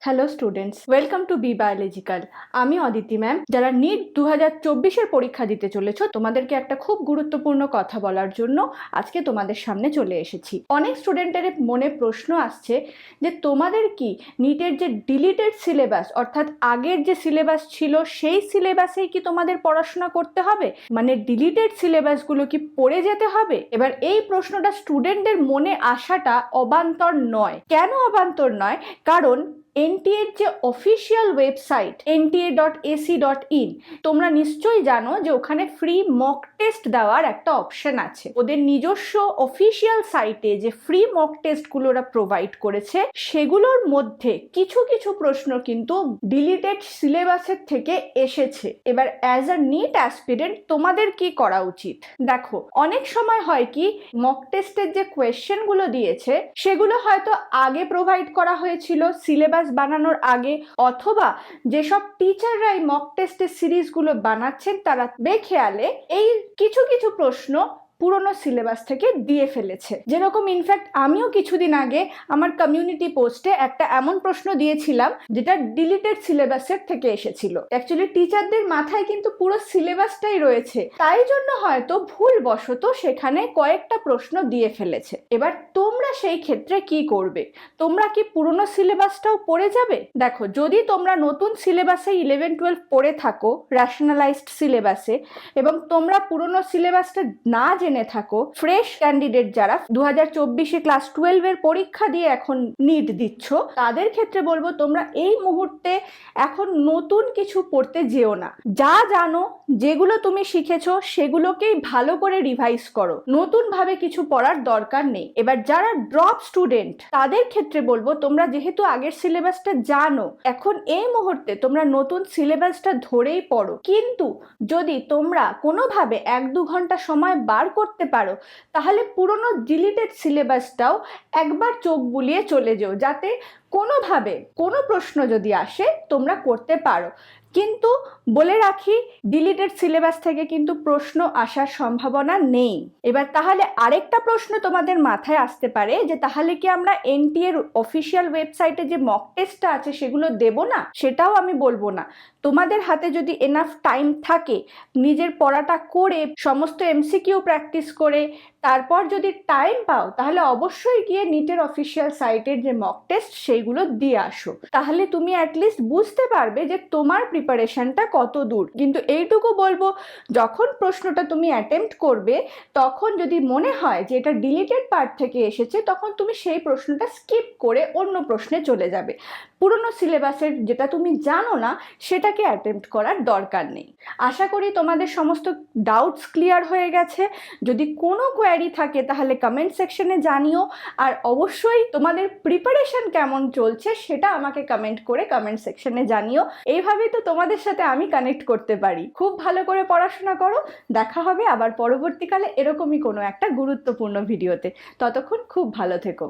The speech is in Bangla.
Hello students, welcome to B biological. আমি অদিতি ম্যাম। যারা নিট 2024-এর পরীক্ষা দিতে চলেছ, তোমাদেরকে একটা খুব গুরুত্বপূর্ণ কথা বলার জন্য আজকে তোমাদের সামনে চলে এসেছি। অনেক স্টুডেন্টের মনে প্রশ্ন আসছে যে তোমাদের কি নিটের যে ডিলিটেড সিলেবাস, অর্থাৎ আগের যে সিলেবাস ছিল সেই সিলেবাসেই কি তোমাদের পড়াশোনা করতে হবে, মানে ডিলিটেড সিলেবাসগুলো কি পড়ে যেতে হবে? এবার এই প্রশ্নটা স্টুডেন্টদের মনে আসাটা অবান্তর নয়। কেন অবান্তর নয়? কারণ এনটিএর যে অফিসিয়াল ওয়েবসাইট nta.ac.in, তোমরা নিশ্চয়ই জানো যে ওখানে ফ্রি মক টেস্ট দেওয়ার একটা অপশন আছে। ওদের নিজস্ব অফিসিয়াল সাইটে যে ফ্রি মক টেস্টগুলো ওরা প্রোভাইড করেছে, সেগুলোর মধ্যে কিছু কিছু প্রশ্ন কিন্তু ডিলিটেড সিলেবাসের থেকে এসেছে। এবার অ্যাজ আ নিট অ্যাসপিরেন্ট তোমাদের কি করা উচিত? দেখো, অনেক সময় হয় কি, মক টেস্টের যে কোয়েশ্চেনগুলো দিয়েছে সেগুলো হয়তো আগে প্রোভাইড করা হয়েছিল সিলেবাস বানানোর আগে, অথবা যেসব টিচাররা এই মক টেস্টের সিরিজগুলো বানাচ্ছেন তারা বেখেয়ালে এই কিছু কিছু প্রশ্ন পুরনো সিলেবাস থেকে দিয়ে ফেলেছে। যেরকম ইনফ্যাক্ট আমিও কিছুদিন আগে আমার কমিউনিটি পোস্টে একটা এমন প্রশ্ন দিয়েছিলাম যেটা ডিলিটেড সিলেবাসের থেকে এসেছিল। অ্যাকচুয়ালি টিচারদের মাথায় কিন্তু পুরো সিলেবাসটাই রয়েছে, তাই জন্য হয়তো ভুলবশত সেখানে কয়েকটা প্রশ্ন দিয়ে ফেলেছে। এবার তোমরা সেই ক্ষেত্রে কি করবে? তোমরা কি পুরনো সিলেবাসটাও পড়ে যাবে? দেখো, যদি তোমরা নতুন সিলেবাসে 11-12 পড়ে থাকো, রেশনালাইজড সিলেবাসে, এবং তোমরা পুরনো সিলেবাসটা না জেনে থাকো, ফ্রেশ ক্যান্ডিডেট যারা 2024-এ ক্লাস 12-এর পরীক্ষা দিয়ে এখন নিট দিচ্ছ, তাদের ক্ষেত্রে বলবো তোমরা এই মুহূর্তে এখন নতুন কিছু পড়তে যেও না। যা জানো, যেগুলো তুমি শিখেছো সেগুলোকেই ভালো করে রিভাইজ করো, নতুন ভাবে কিছু পড়ার দরকার নেই। এবার যারা ড্রপ স্টুডেন্ট তাদের ক্ষেত্রে বলবো তোমরা যেহেতু আগের সিলেবাসটা জানো, এখন এই মুহূর্তে তোমরা নতুন সিলেবাসটা ধরেই পড়ো। কিন্তু যদি তোমরা কোনোভাবে 1-2 ঘন্টা সময় বার করতে পারো, তাহলে পুরনো ডিলিটেড সিলেবাসটাও একবার চোখ বুলিয়ে চলে যেও, যাতে কোনোভাবে কোনো প্রশ্ন যদি আসে তোমরা করতে পারো। কিন্তু বলে রাখি, ডিলিটেড সিলেবাস থেকে কিন্তু প্রশ্ন আসার সম্ভাবনা নেই। এবার তাহলে আরেকটা প্রশ্ন তোমাদের মাথায় আসতে পারে যে তাহলে কি আমরা এনটিএর অফিসিয়াল ওয়েবসাইটে যে মক টেস্টটা আছে সেগুলো দেব না? সেটাও আমি বলবো না। তোমাদের হাতে যদি এনাফ টাইম থাকে, নিজের পড়াটা করে সমস্ত এমসিকিউ প্র্যাকটিস করে তারপর যদি টাইম পাও, তাহলে অবশ্যই গিয়ে নিটের অফিসিয়াল সাইটের যে মক টেস্ট সেইগুলো দিয়ে আসো। তাহলে তুমি অ্যাটলিস্ট বুঝতে পারবে যে তোমার প্রিপারেশনটা কত দূর। কিন্তু এইটুকু বলবো, যখন প্রশ্নটা তুমি অ্যাটেম্প্ট করবে, তখন যদি মনে হয় যে এটা ডিলিটেড পার্ট থেকে এসেছে, তখন তুমি সেই প্রশ্নটা স্কিপ করে অন্য প্রশ্নে চলে যাবে। পুরনো সিলেবাসের যেটা তুমি জানো না সেটাকে অ্যাটেম্প্ট করার দরকার নেই। আশা করি তোমাদের সমস্ত ডাউটস ক্লিয়ার হয়ে গেছে। যদি কোনো কোয়ারি থাকে তাহলে কমেন্ট সেকশনে জানিও, আর অবশ্যই তোমাদের প্রিপারেশন কেমন চলছে সেটা আমাকে কমেন্ট করে কমেন্ট সেকশনে জানিও। এইভাবেই তো তোমাদের সাথে আমি কানেক্ট করতে পারি। খুব ভালো করে পড়াশোনা করো। দেখা হবে আবার পরবর্তীকালে এরকমই কোনো একটা গুরুত্বপূর্ণ ভিডিওতে। ততক্ষণ খুব ভালো থেকো।